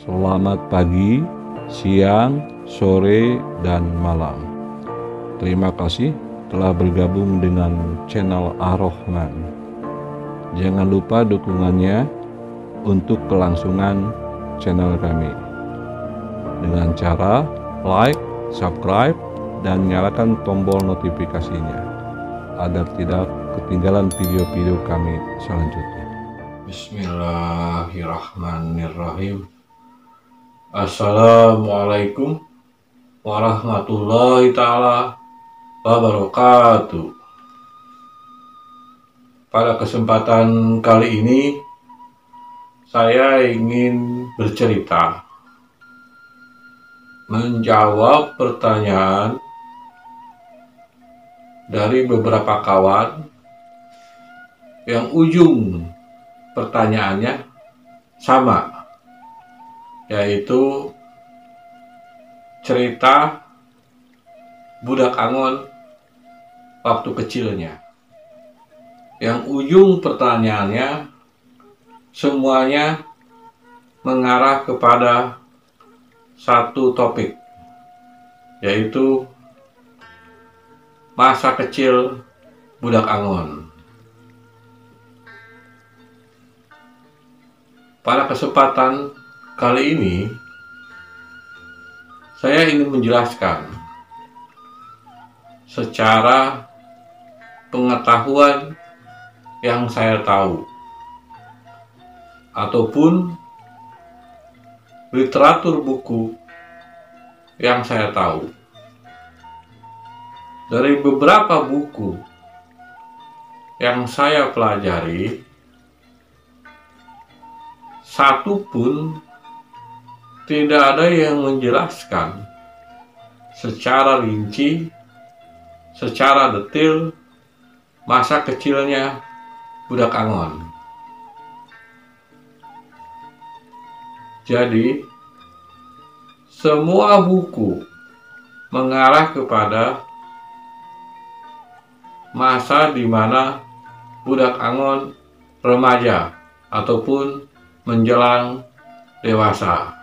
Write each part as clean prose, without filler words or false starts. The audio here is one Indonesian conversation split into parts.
Selamat pagi, siang, sore, dan malam. Terima kasih telah bergabung dengan channel Ar-Rahman. Jangan lupa dukungannya untuk kelangsungan channel kami dengan cara like, subscribe, dan nyalakan tombol notifikasinya agar tidak ketinggalan video-video kami selanjutnya. Bismillahirrahmanirrahim. Assalamualaikum warahmatullahi ta'ala wabarakatuh. Pada kesempatan kali ini saya ingin bercerita, menjawab pertanyaan dari beberapa kawan yang ujung pertanyaannya sama, yaitu cerita budak Angon waktu kecilnya. Yang ujung pertanyaannya semuanya mengarah kepada satu topik, yaitu masa kecil budak Angon. Pada kesempatan kali ini saya ingin menjelaskan secara pengetahuan yang saya tahu ataupun literatur buku yang saya tahu. Dari beberapa buku yang saya pelajari, satu pun tidak ada yang menjelaskan secara rinci, secara detail masa kecilnya budak Angon. Jadi, semua buku mengarah kepada masa di mana budak Angon remaja ataupun menjelang dewasa.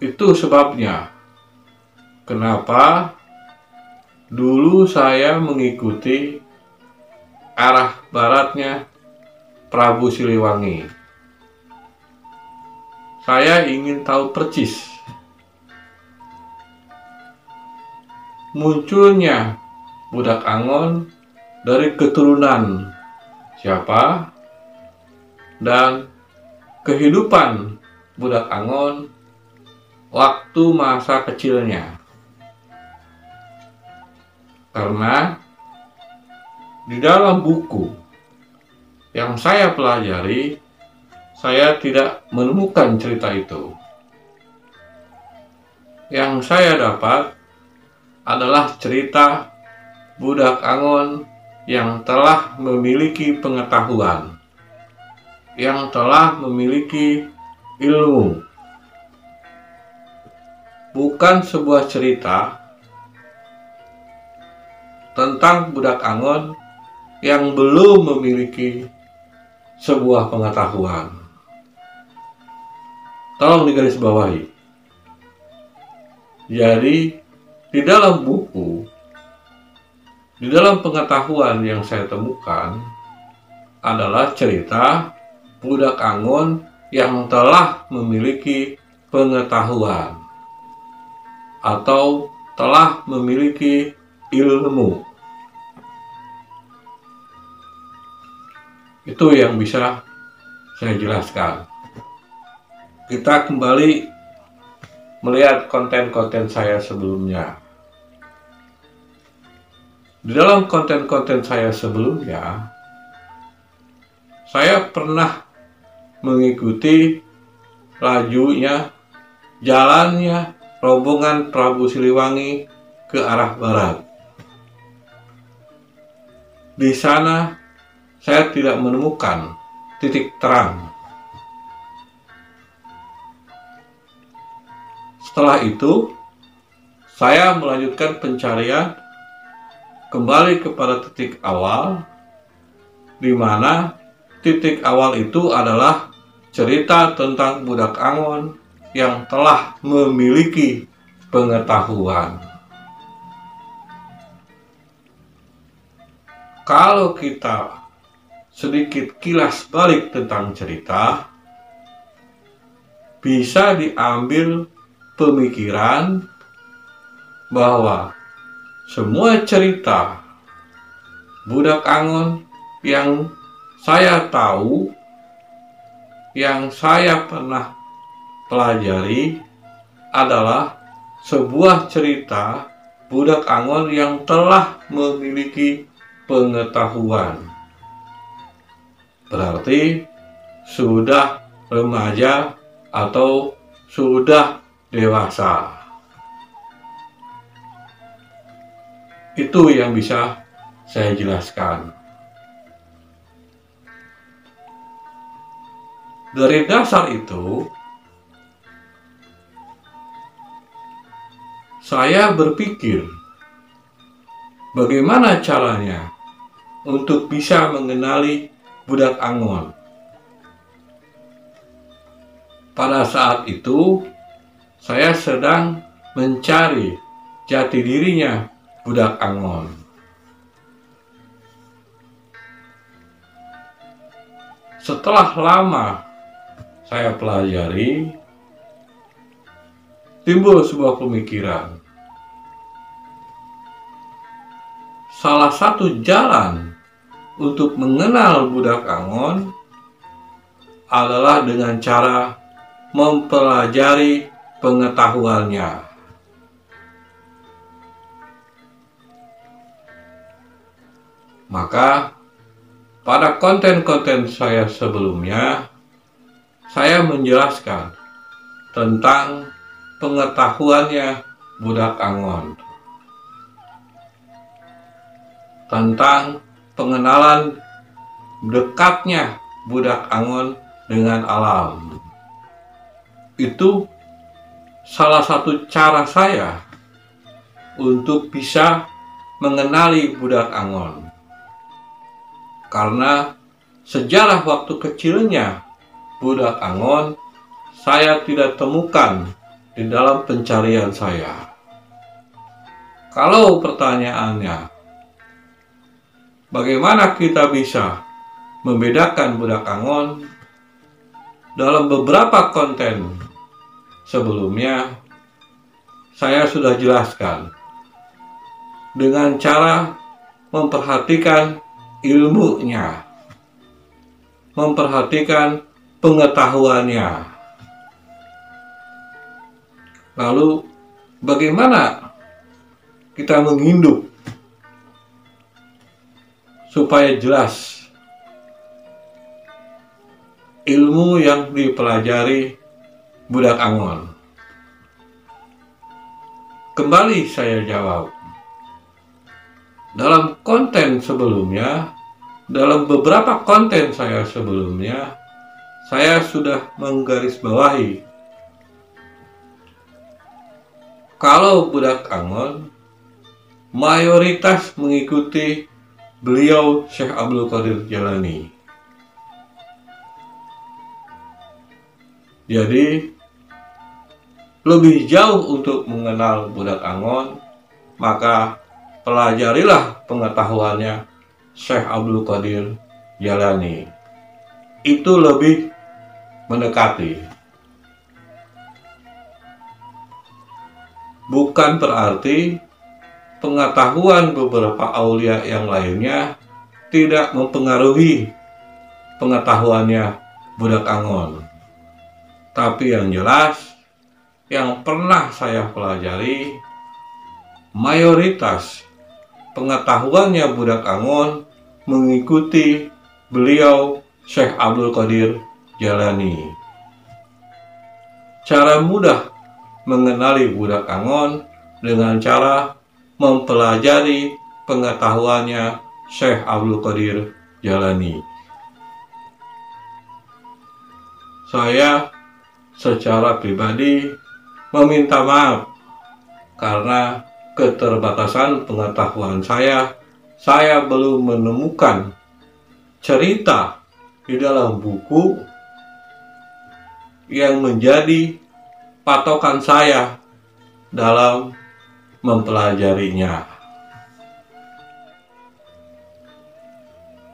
Itu sebabnya kenapa dulu saya mengikuti arah baratnya Prabu Siliwangi. Saya ingin tahu persis munculnya budak Angon dari keturunan siapa dan kehidupan budak Angon waktu masa kecilnya. Karena di dalam buku yang saya pelajari, saya tidak menemukan cerita itu. Yang saya dapat adalah cerita budak Angon yang telah memiliki pengetahuan, yang telah memiliki ilmu. Bukan sebuah cerita tentang budak Angon yang belum memiliki sebuah pengetahuan. Tolong digarisbawahi. Jadi, di dalam buku, di dalam pengetahuan yang saya temukan adalah cerita budak Angon yang telah memiliki pengetahuan atau telah memiliki ilmu. Itu yang bisa saya jelaskan. Kita kembali melihat konten-konten saya sebelumnya. Di dalam konten-konten saya sebelumnya, saya pernah mengikuti lajunya, jalannya rombongan Prabu Siliwangi ke arah barat. Di sana saya tidak menemukan titik terang. Setelah itu, saya melanjutkan pencarian kembali kepada titik awal, di mana titik awal itu adalah cerita tentang budak Angon yang telah memiliki pengetahuan. Kalau kita sedikit kilas balik tentang cerita, bisa diambil pemikiran bahwa semua cerita budak Angon yang saya tahu, yang saya pernah pelajari adalah sebuah cerita budak Angon yang telah memiliki pengetahuan. Berarti sudah remaja atau sudah dewasa. Itu yang bisa saya jelaskan. Dari dasar itu, saya berpikir bagaimana caranya untuk bisa mengenali budak Angon. Pada saat itu, saya sedang mencari jati dirinya budak Angon. Setelah lama saya pelajari, timbul sebuah pemikiran. Salah satu jalan untuk mengenal budak Angon adalah dengan cara mempelajari pengetahuannya. Maka pada konten-konten saya sebelumnya, saya menjelaskan tentang pengetahuannya budak Angon, tentang pengenalan dekatnya budak Angon dengan alam. Itu salah satu cara saya untuk bisa mengenali budak Angon. Karena sejarah waktu kecilnya budak Angon saya tidak temukan di dalam pencarian saya. Kalau pertanyaannya, bagaimana kita bisa membedakan budak Angon? Dalam beberapa konten sebelumnya, saya sudah jelaskan dengan cara memperhatikan ilmunya, memperhatikan pengetahuannya. Lalu, bagaimana kita menginduk supaya jelas ilmu yang dipelajari budak Angon? Kembali saya jawab. Dalam konten sebelumnya, dalam beberapa konten saya sebelumnya, saya sudah menggarisbawahi kalau budak Angon mayoritas mengikuti beliau Syekh Abdul Qadir Jailani. Jadi, lebih jauh untuk mengenal budak Angon, maka pelajarilah pengetahuannya Syekh Abdul Qadir Jailani. Itu lebih mendekati. Bukan berarti pengetahuan beberapa aulia yang lainnya tidak mempengaruhi pengetahuannya budak Angon. Tapi yang jelas, yang pernah saya pelajari, mayoritas pengetahuannya budak Angon mengikuti beliau Syekh Abdul Qadir Jailani. Cara mudah mengenali budak Angon dengan cara mempelajari pengetahuannya Syekh Abdul Qadir Jailani. Saya secara pribadi meminta maaf karena keterbatasan pengetahuan saya belum menemukan cerita di dalam buku yang menjadi patokan saya dalam mempelajarinya.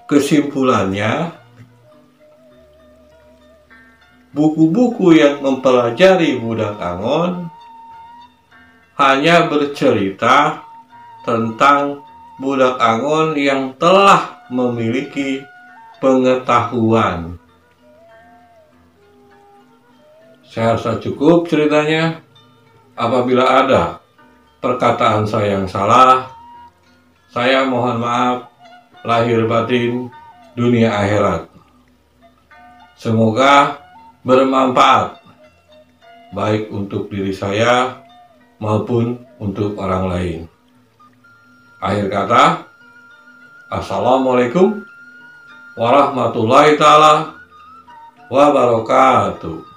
Kesimpulannya, buku-buku yang mempelajari Budak Angon hanya bercerita tentang Budak Angon yang telah memiliki pengetahuan. Saya rasa cukup ceritanya. Apabila ada perkataan saya yang salah, saya mohon maaf lahir batin, dunia akhirat. Semoga bermanfaat baik untuk diri saya maupun untuk orang lain. Akhir kata, Assalamualaikum warahmatullahi taala wabarakatuh.